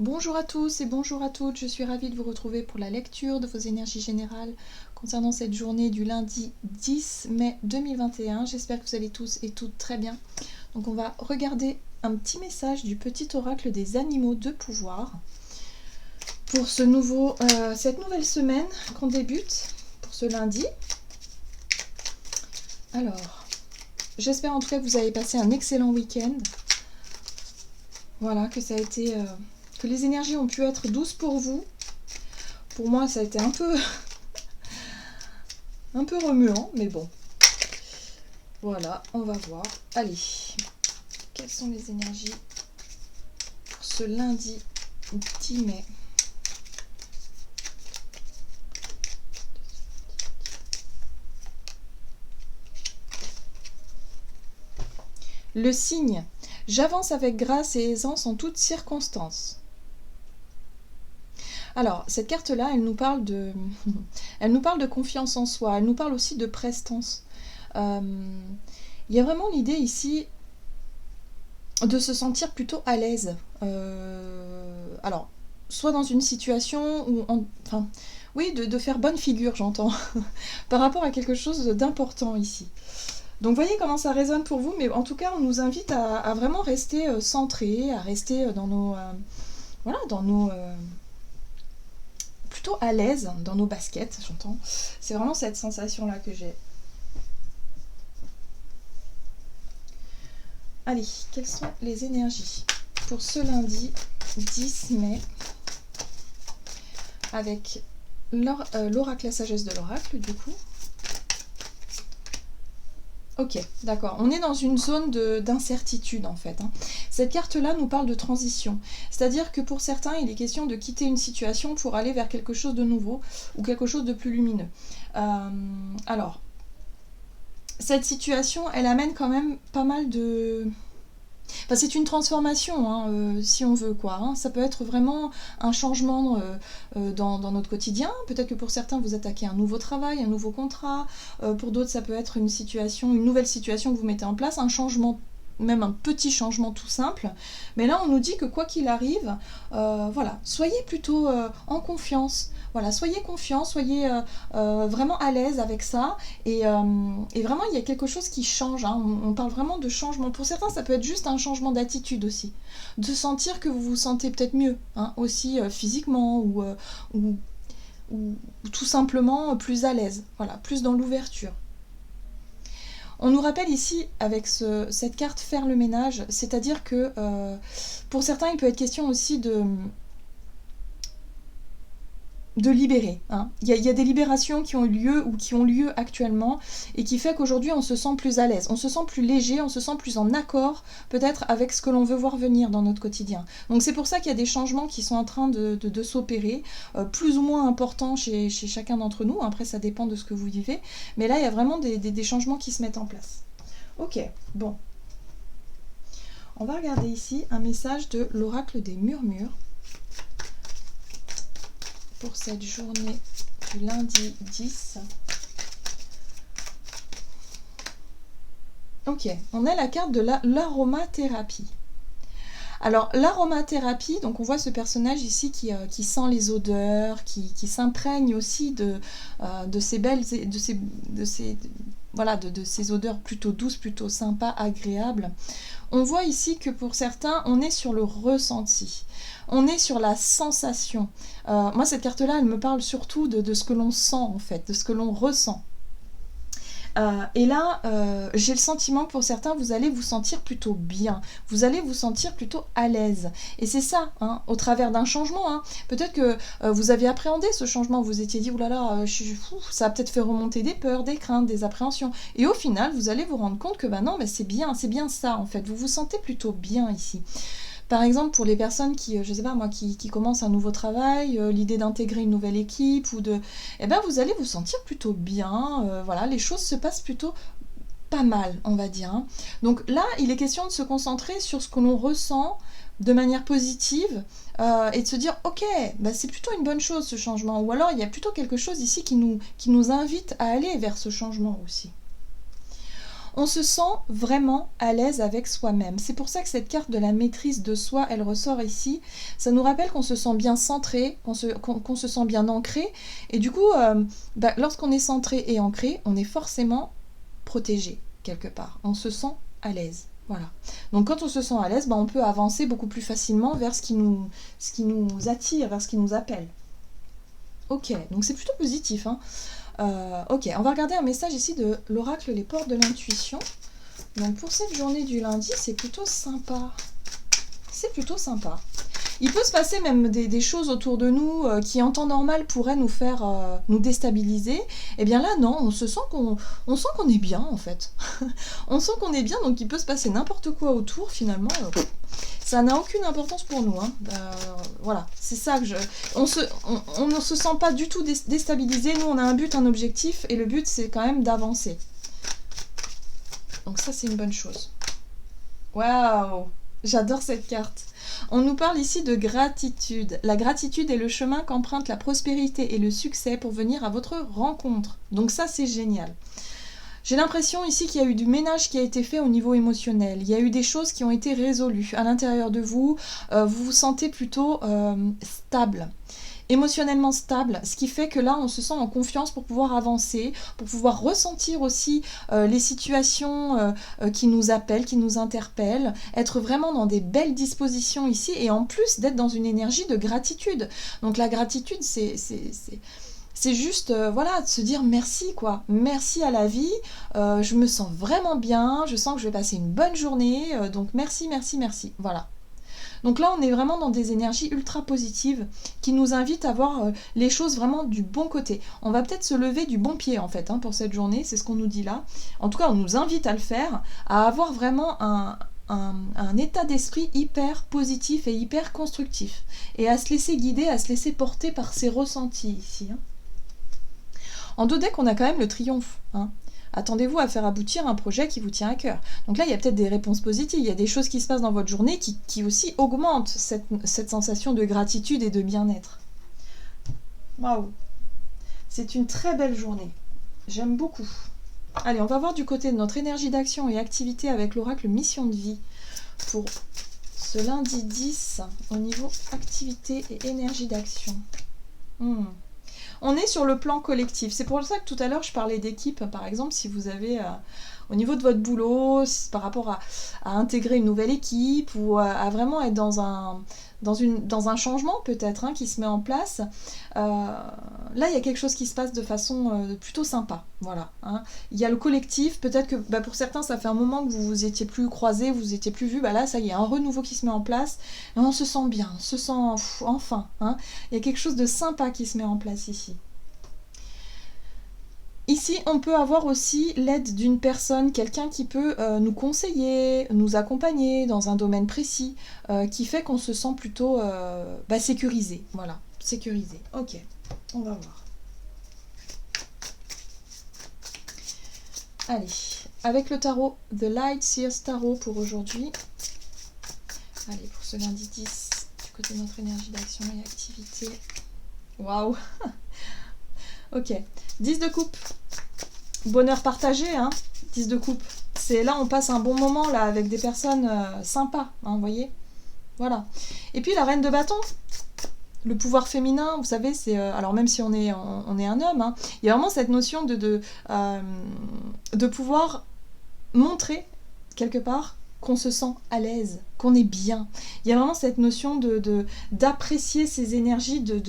Bonjour à tous et bonjour à toutes, je suis ravie de vous retrouver pour la lecture de vos énergies générales concernant cette journée du lundi 10 mai 2021. J'espère que vous allez tous et toutes très bien. Donc on va regarder un petit message du petit oracle des animaux de pouvoir pour cette nouvelle semaine qu'on débute, pour ce lundi. Alors, j'espère en tout cas que vous avez passé un excellent week-end. Voilà, que ça a été... que les énergies ont pu être douces pour vous. Pour moi, ça a été un peu remuant, mais bon. Voilà, on va voir. Allez, quelles sont les énergies pour ce lundi 10 mai? Le signe. J'avance avec grâce et aisance en toutes circonstances. Alors, cette carte-là, elle nous parle de confiance en soi, elle nous parle aussi de prestance. Il y a vraiment l'idée ici de se sentir plutôt à l'aise. Alors, soit dans une situation où... oui, de faire bonne figure, j'entends, par rapport à quelque chose d'important ici. Donc voyez comment ça résonne pour vous, mais en tout cas on nous invite à vraiment rester centrés, à rester dans nos... plutôt à l'aise dans nos baskets, j'entends. C'est vraiment cette sensation-là que j'ai. Allez, quelles sont les énergies pour ce lundi 10 mai avec l'oracle, la sagesse de l'oracle du coup. Ok, d'accord. On est dans une zone d'incertitude en fait. Cette carte-là nous parle de transition. C'est-à-dire que pour certains, il est question de quitter une situation pour aller vers quelque chose de nouveau ou quelque chose de plus lumineux. Alors, cette situation, elle amène quand même pas mal de... Enfin, c'est une transformation, si on veut, quoi. Ça peut être vraiment un changement dans notre quotidien. Peut-être que pour certains, vous attaquez un nouveau travail, un nouveau contrat. Pour d'autres, ça peut être une nouvelle situation que vous mettez en place, un changement, même un petit changement tout simple. Mais là, on nous dit que quoi qu'il arrive, voilà, soyez plutôt en confiance. Voilà, soyez confiants, soyez vraiment à l'aise avec ça. Et vraiment, il y a quelque chose qui change. On parle vraiment de changement. Pour certains, ça peut être juste un changement d'attitude aussi. De sentir que vous vous sentez peut-être mieux, aussi physiquement ou tout simplement plus à l'aise. Voilà, plus dans l'ouverture. On nous rappelle ici, avec cette carte, faire le ménage, c'est-à-dire que pour certains, il peut être question aussi de libérer. Il y a des libérations qui ont eu lieu ou qui ont lieu actuellement et qui fait qu'aujourd'hui, on se sent plus à l'aise, on se sent plus léger, on se sent plus en accord peut-être avec ce que l'on veut voir venir dans notre quotidien. Donc c'est pour ça qu'il y a des changements qui sont en train de s'opérer, plus ou moins importants chez chacun d'entre nous. Après, ça dépend de ce que vous vivez. Mais là, il y a vraiment des changements qui se mettent en place. Ok, bon. On va regarder ici un message de l'oracle des murmures pour cette journée du lundi 10. Ok, on a la carte de l'aromathérapie. Alors l'aromathérapie, donc on voit ce personnage ici qui sent les odeurs, qui s'imprègne aussi de ces belles, de ces odeurs plutôt douces, plutôt sympas, agréables. On voit ici que pour certains, on est sur le ressenti. On est sur la sensation. Moi, cette carte-là, elle me parle surtout de ce que l'on sent, en fait, de ce que l'on ressent. Et là, j'ai le sentiment que pour certains, vous allez vous sentir plutôt bien. Vous allez vous sentir plutôt à l'aise. Et c'est ça, au travers d'un changement. Peut-être que vous avez appréhendé ce changement. Vous étiez dit, oulala, ça a peut-être fait remonter des peurs, des craintes, des appréhensions. Et au final, vous allez vous rendre compte que non, mais c'est bien ça, en fait. Vous vous sentez plutôt bien ici. Par exemple, pour les personnes qui, je sais pas moi, qui commencent un nouveau travail, l'idée d'intégrer une nouvelle équipe ou de... Eh ben, vous allez vous sentir plutôt bien, voilà, les choses se passent plutôt pas mal, on va dire. Donc là, il est question de se concentrer sur ce que l'on ressent de manière positive et de se dire, ok, bah c'est plutôt une bonne chose ce changement. Ou alors, il y a plutôt quelque chose ici qui nous invite à aller vers ce changement aussi. on se sent vraiment à l'aise avec soi-même. C'est pour ça que cette carte de la maîtrise de soi, elle ressort ici. Ça nous rappelle qu'on se sent bien centré, qu'on se sent bien ancré. Et du coup, lorsqu'on est centré et ancré, on est forcément protégé quelque part. On se sent à l'aise. Voilà. Donc quand on se sent à l'aise, on peut avancer beaucoup plus facilement vers ce qui nous attire, vers ce qui nous appelle. Ok, donc c'est plutôt positif, hein. Ok, on va regarder un message ici de l'oracle Les Portes de l'Intuition. Donc pour cette journée du lundi, c'est plutôt sympa. C'est plutôt sympa. Il peut se passer même des choses autour de nous qui en temps normal pourraient nous faire nous déstabiliser. Et bien là, non, on sent qu'on est bien en fait. On sent qu'on est bien, donc il peut se passer n'importe quoi autour finalement. Ça n'a aucune importance pour nous. Hein. Voilà, c'est ça que on ne se sent pas du tout déstabilisé. Nous, on a un but, un objectif, et le but, c'est quand même d'avancer. Donc ça, c'est une bonne chose. Waouh! J'adore cette carte. On nous parle ici de gratitude. La gratitude est le chemin qu'emprunte la prospérité et le succès pour venir à votre rencontre. Donc ça, c'est génial. J'ai l'impression ici qu'il y a eu du ménage qui a été fait au niveau émotionnel. Il y a eu des choses qui ont été résolues à l'intérieur de vous. Vous vous sentez plutôt stable, émotionnellement stable, ce qui fait que là, on se sent en confiance pour pouvoir avancer, pour pouvoir ressentir aussi les situations qui nous appellent, qui nous interpellent, être vraiment dans des belles dispositions ici, et en plus d'être dans une énergie de gratitude. Donc la gratitude, c'est juste, voilà, de se dire merci, quoi. Merci à la vie, je me sens vraiment bien, je sens que je vais passer une bonne journée, donc merci, merci, merci. Voilà. Donc là, on est vraiment dans des énergies ultra positives qui nous invitent à voir les choses vraiment du bon côté. On va peut-être se lever du bon pied, en fait, hein, pour cette journée, c'est ce qu'on nous dit là. En tout cas, on nous invite à le faire, à avoir vraiment un état d'esprit hyper positif et hyper constructif. Et à se laisser guider, à se laisser porter par ses ressentis ici, hein. En dos deck, on a quand même le triomphe. Hein. Attendez-vous à faire aboutir un projet qui vous tient à cœur. Donc là, il y a peut-être des réponses positives, il y a des choses qui se passent dans votre journée qui aussi augmentent cette sensation de gratitude et de bien-être. Waouh! C'est une très belle journée. J'aime beaucoup. Allez, on va voir du côté de notre énergie d'action et activité avec l'oracle Mission de vie pour ce lundi 10 au niveau activité et énergie d'action. On est sur le plan collectif. C'est pour ça que tout à l'heure, je parlais d'équipe. Par exemple, si vous avez, au niveau de votre boulot, par rapport à intégrer une nouvelle équipe ou à vraiment être dans un changement peut-être qui se met en place, là, il y a quelque chose qui se passe de façon plutôt sympa. Voilà. Hein. Il y a le collectif. Peut-être que pour certains, ça fait un moment que vous vous étiez plus croisés, vous étiez plus vus. Là, ça y est, un renouveau qui se met en place. Et on se sent bien, on se sent enfin. Hein. Il y a quelque chose de sympa qui se met en place ici. Ici, on peut avoir aussi l'aide d'une personne, quelqu'un qui peut nous conseiller, nous accompagner dans un domaine précis, qui fait qu'on se sent plutôt sécurisé. Voilà, sécurisé. Ok, on va voir. Allez, avec le tarot The Light Seers Tarot pour aujourd'hui. Allez, pour ce lundi 10, du côté de notre énergie d'action et activité. Waouh. Ok, 10 de coupe. Bonheur partagé, 10 de coupe. C'est là, on passe un bon moment là avec des personnes sympas, vous voyez. Voilà. Et puis la reine de bâton, le pouvoir féminin, vous savez, c'est alors même si on est un homme, il y a vraiment cette notion de pouvoir montrer quelque part qu'on se sent à l'aise, qu'on est bien. Il y a vraiment cette notion d'apprécier ces énergies de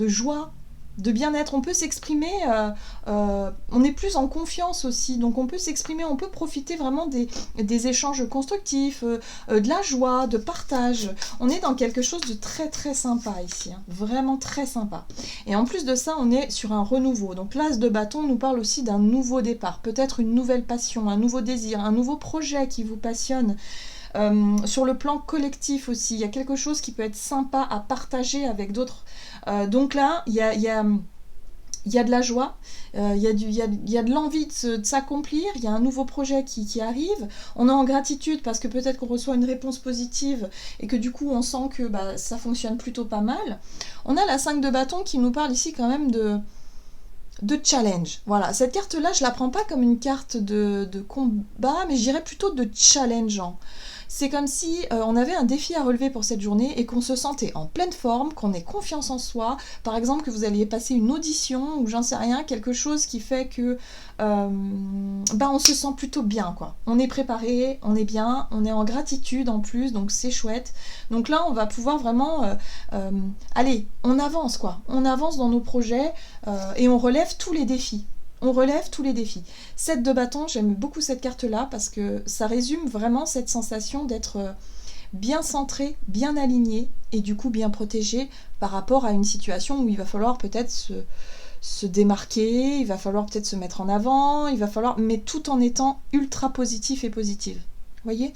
joie, de bien-être. On peut s'exprimer, on est plus en confiance aussi, donc on peut s'exprimer, on peut profiter vraiment des échanges constructifs, de la joie, de partage. On est dans quelque chose de très très sympa ici, vraiment très sympa. Et en plus de ça, on est sur un renouveau. Donc l'as de bâton nous parle aussi d'un nouveau départ, peut-être une nouvelle passion, un nouveau désir, un nouveau projet qui vous passionne. Sur le plan collectif aussi, il y a quelque chose qui peut être sympa à partager avec d'autres. Donc là, il y a de la joie, il y a de l'envie de s'accomplir, il y a un nouveau projet qui arrive. On est en gratitude parce que peut-être qu'on reçoit une réponse positive et que du coup on sent que ça fonctionne plutôt pas mal. On a la 5 de bâton qui nous parle ici quand même de challenge. Voilà, cette carte-là, je la prends pas comme une carte de combat, mais je dirais plutôt de challengeant. C'est comme si on avait un défi à relever pour cette journée et qu'on se sentait en pleine forme, qu'on ait confiance en soi. Par exemple, que vous alliez passer une audition ou j'en sais rien, quelque chose qui fait que on se sent plutôt bien, quoi. On est préparé, on est bien, on est en gratitude en plus, donc c'est chouette. Donc là, on va pouvoir vraiment... allez, on avance, quoi. On avance dans nos projets et on relève tous les défis. On relève tous les défis. 7 de bâton, j'aime beaucoup cette carte-là parce que ça résume vraiment cette sensation d'être bien centré, bien aligné et du coup bien protégé par rapport à une situation où il va falloir peut-être se démarquer, il va falloir peut-être se mettre en avant, mais tout en étant ultra positif et positive. Voyez ?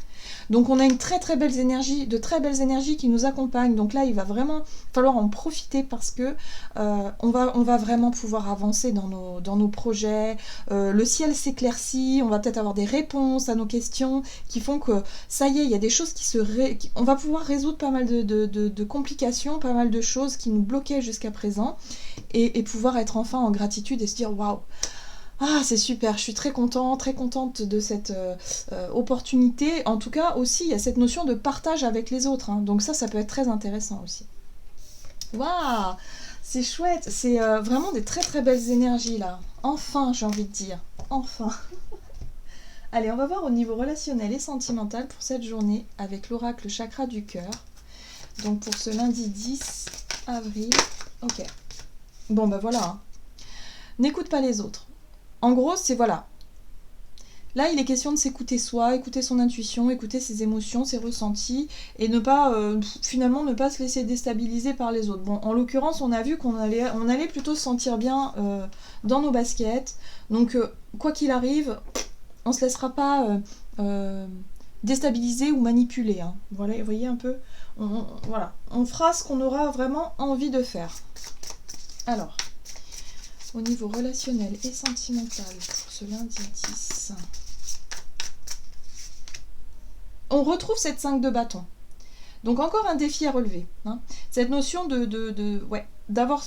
Donc on a une très très belle énergie, de très belles énergies qui nous accompagnent. Donc là, il va vraiment falloir en profiter parce que on va vraiment pouvoir avancer dans nos projets. Le ciel s'éclaircit, on va peut-être avoir des réponses à nos questions qui font que ça y est, il y a des choses on va pouvoir résoudre pas mal de complications, pas mal de choses qui nous bloquaient jusqu'à présent et pouvoir être enfin en gratitude et se dire waouh. Ah, c'est super, je suis très contente de cette opportunité. En tout cas, aussi, il y a cette notion de partage avec les autres. Hein. Donc ça peut être très intéressant aussi. Waouh, c'est chouette. C'est vraiment des très très belles énergies là. Enfin, j'ai envie de dire. Enfin. Allez, on va voir au niveau relationnel et sentimental pour cette journée avec l'oracle chakra du cœur. Donc pour ce lundi 10 avril. Ok. Bon, bah voilà. Hein. N'écoute pas les autres. En gros, c'est voilà. Là, il est question de s'écouter soi, écouter son intuition, écouter ses émotions, ses ressentis, et finalement ne pas se laisser déstabiliser par les autres. Bon, en l'occurrence, on a vu qu'on allait plutôt se sentir bien dans nos baskets. Donc, quoi qu'il arrive, on ne se laissera pas déstabiliser ou manipuler. Hein. Voilà, vous voyez un peu. Voilà, on fera ce qu'on aura vraiment envie de faire. Alors. Au niveau relationnel et sentimental pour ce lundi 10. On retrouve cette 5 de bâton. Donc encore un défi à relever. Hein. Cette notion d'avoir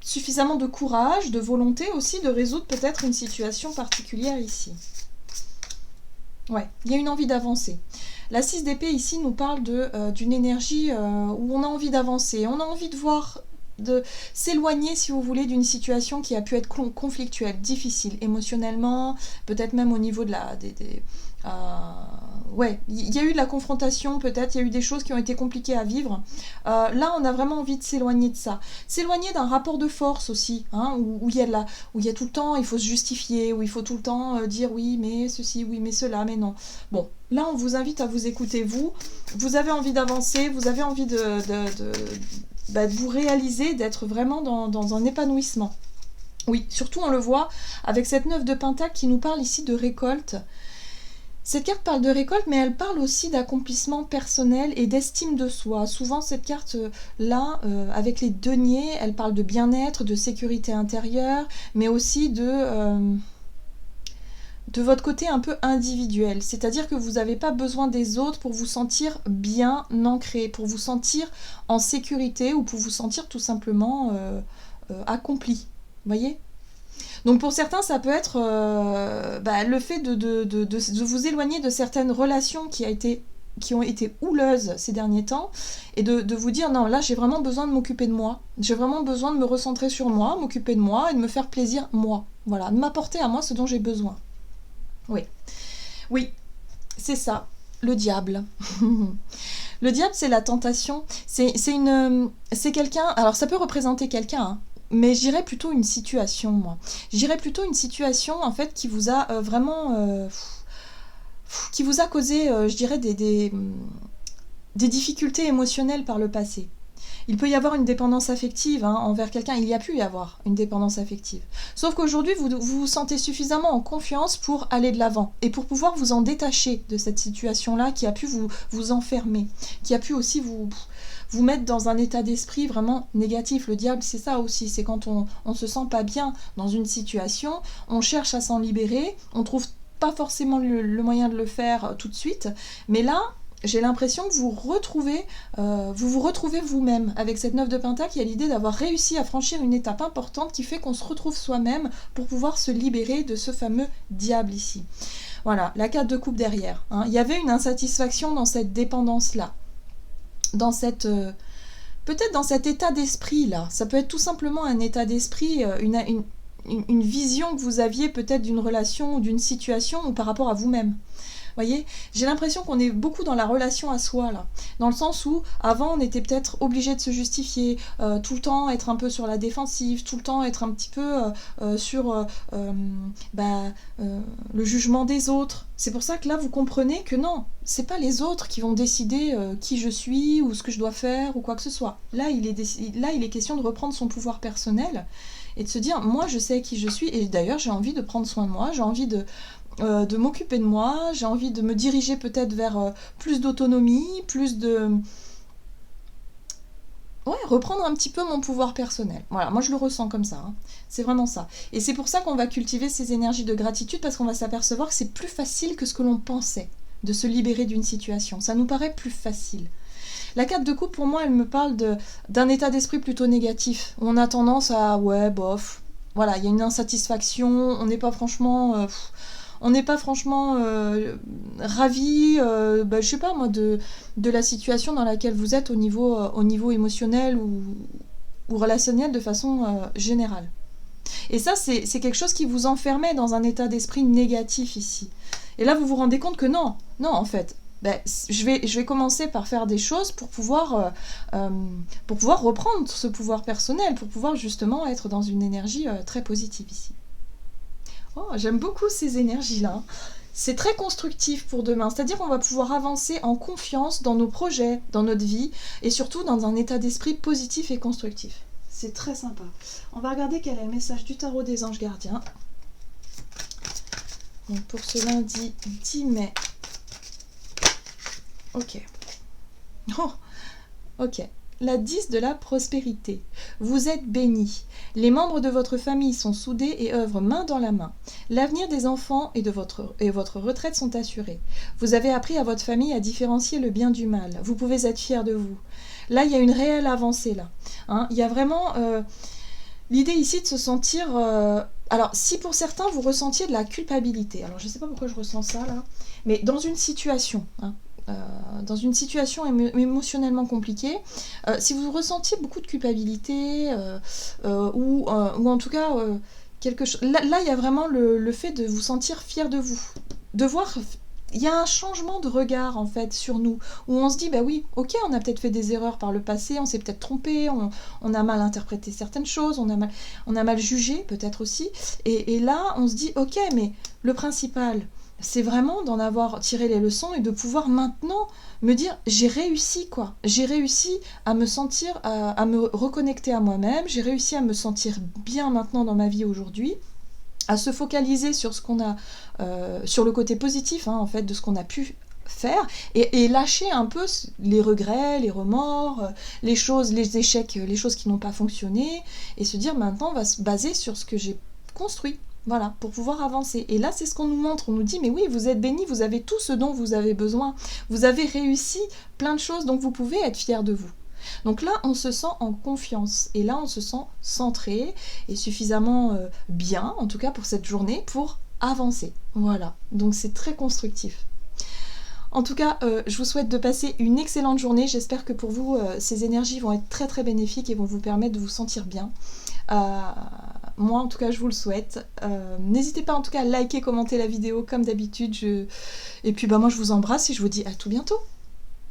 suffisamment de courage, de volonté aussi de résoudre peut-être une situation particulière ici. Ouais, il y a une envie d'avancer. La 6 d'épée ici nous parle d'une énergie où on a envie d'avancer. On a envie de voir... de s'éloigner, si vous voulez, d'une situation qui a pu être conflictuelle, difficile, émotionnellement, peut-être même au niveau de il y a eu de la confrontation, peut-être, il y a eu des choses qui ont été compliquées à vivre. Là, on a vraiment envie de s'éloigner de ça. S'éloigner d'un rapport de force aussi, hein, où il y a tout le temps, il faut se justifier, où il faut tout le temps dire oui, mais ceci, oui, mais cela, mais non. Bon, là, on vous invite à vous écouter, vous avez envie d'avancer, vous avez envie de vous réaliser, d'être vraiment dans un épanouissement. Oui, surtout on le voit avec cette 9 de Pentacle qui nous parle ici de récolte. Cette carte parle de récolte, mais elle parle aussi d'accomplissement personnel et d'estime de soi. Souvent cette carte-là, avec les deniers, elle parle de bien-être, de sécurité intérieure, mais aussi de votre côté un peu individuel. C'est-à-dire que vous n'avez pas besoin des autres pour vous sentir bien ancré, pour vous sentir en sécurité ou pour vous sentir tout simplement accompli. Vous voyez ? Donc pour certains, ça peut être le fait de vous éloigner de certaines relations qui ont été houleuses ces derniers temps et de vous dire non, là j'ai vraiment besoin de m'occuper de moi. J'ai vraiment besoin de me recentrer sur moi, m'occuper de moi et de me faire plaisir moi. Voilà, de m'apporter à moi ce dont j'ai besoin. Oui, c'est ça, le diable. Le diable, c'est la tentation. C'est quelqu'un... Alors, ça peut représenter quelqu'un, hein, mais j'irais plutôt une situation, moi. J'irais plutôt une situation, en fait, qui vous a vraiment... qui vous a causé, je dirais, des difficultés émotionnelles par le passé. Il peut y avoir une dépendance affective envers quelqu'un, il y a pu y avoir une dépendance affective. Sauf qu'aujourd'hui, vous vous sentez suffisamment en confiance pour aller de l'avant et pour pouvoir vous en détacher de cette situation-là qui a pu vous enfermer, qui a pu aussi vous mettre dans un état d'esprit vraiment négatif. Le diable, c'est ça aussi, c'est quand on se sent pas bien dans une situation, on cherche à s'en libérer, on trouve pas forcément le moyen de le faire tout de suite, mais là, j'ai l'impression que vous vous retrouvez vous-même. Avec cette 9 de Pentacle, il y a l'idée d'avoir réussi à franchir une étape importante qui fait qu'on se retrouve soi-même pour pouvoir se libérer de ce fameux diable ici. Voilà, la 4 de coupe derrière. Hein. Il y avait une insatisfaction dans cette dépendance-là. Dans cette... peut-être dans cet état d'esprit-là. Ça peut être tout simplement un état d'esprit, une vision que vous aviez peut-être d'une relation ou d'une situation ou par rapport à vous-même. Voyez, j'ai l'impression qu'on est beaucoup dans la relation à soi, là. Dans le sens où, avant, on était peut-être obligé de se justifier, tout le temps être un peu sur la défensive, tout le temps être un petit peu sur le jugement des autres. C'est pour ça que là, vous comprenez que non, c'est pas les autres qui vont décider qui je suis ou ce que je dois faire ou quoi que ce soit. Là, il est question de reprendre son pouvoir personnel et de se dire, moi, je sais qui je suis et d'ailleurs, j'ai envie de prendre soin de moi, j'ai envie de m'occuper de moi, j'ai envie de me diriger peut-être vers plus d'autonomie, plus de... Ouais, reprendre un petit peu mon pouvoir personnel. Voilà, moi je le ressens comme ça, hein. C'est vraiment ça. Et c'est pour ça qu'on va cultiver ces énergies de gratitude, parce qu'on va s'apercevoir que c'est plus facile que ce que l'on pensait, de se libérer d'une situation. Ça nous paraît plus facile. La 4 de coupe, pour moi, elle me parle d'un état d'esprit plutôt négatif. On a tendance à, ouais, bof, voilà, il y a une insatisfaction, on n'est pas franchement... on n'est pas franchement ravi, je sais pas moi, de la situation dans laquelle vous êtes au niveau émotionnel ou relationnel de façon générale. Et ça, c'est quelque chose qui vous enfermait dans un état d'esprit négatif ici. Et là, vous vous rendez compte que non, en fait, je vais commencer par faire des choses pour pouvoir reprendre ce pouvoir personnel, pour pouvoir justement être dans une énergie très positive ici. Oh, j'aime beaucoup ces énergies-là. C'est très constructif pour demain, c'est-à-dire qu'on va pouvoir avancer en confiance dans nos projets, dans notre vie, et surtout dans un état d'esprit positif et constructif. C'est très sympa. On va regarder quel est le message du tarot des anges gardiens. Donc pour ce lundi 10 mai. Ok. Oh, ok. La 10 de la prospérité. Vous êtes bénis. Les membres de votre famille sont soudés et œuvrent main dans la main. L'avenir des enfants et votre retraite sont assurés. Vous avez appris à votre famille à différencier le bien du mal. Vous pouvez être fiers de vous. Là, il y a une réelle avancée, là. Hein, il y a vraiment l'idée ici de se sentir... alors, si pour certains, vous ressentiez de la culpabilité, alors je ne sais pas pourquoi je ressens ça, là, mais dans une situation... Hein, dans une situation émotionnellement compliquée, si vous ressentiez beaucoup de culpabilité ou en tout cas quelque chose... Là, il y a vraiment le fait de vous sentir fier de vous. De voir... Il y a un changement de regard en fait sur nous, où on se dit, bah oui, ok, on a peut-être fait des erreurs par le passé, on s'est peut-être trompé, on a mal interprété certaines choses, on a mal jugé peut-être aussi, et là on se dit, ok, mais le principal... c'est vraiment d'en avoir tiré les leçons et de pouvoir maintenant me dire j'ai réussi quoi. J'ai réussi à me sentir, à me reconnecter à moi-même, j'ai réussi à me sentir bien maintenant dans ma vie aujourd'hui, à se focaliser sur ce qu'on a, sur le côté positif en fait de ce qu'on a pu faire et lâcher un peu les regrets, les remords, les choses, les échecs, les choses qui n'ont pas fonctionné et se dire maintenant on va se baser sur ce que j'ai construit. Voilà, pour pouvoir avancer. Et là, c'est ce qu'on nous montre. On nous dit, mais oui, vous êtes bénis, vous avez tout ce dont vous avez besoin. Vous avez réussi plein de choses, donc vous pouvez être fiers de vous. Donc là, on se sent en confiance. Et là, on se sent centré et suffisamment bien, en tout cas pour cette journée, pour avancer. Voilà, donc c'est très constructif. En tout cas, je vous souhaite de passer une excellente journée. J'espère que pour vous, ces énergies vont être très très bénéfiques et vont vous permettre de vous sentir bien. Moi, en tout cas, je vous le souhaite. N'hésitez pas en tout cas à liker, commenter la vidéo comme d'habitude. Et puis, moi, je vous embrasse et je vous dis à tout bientôt.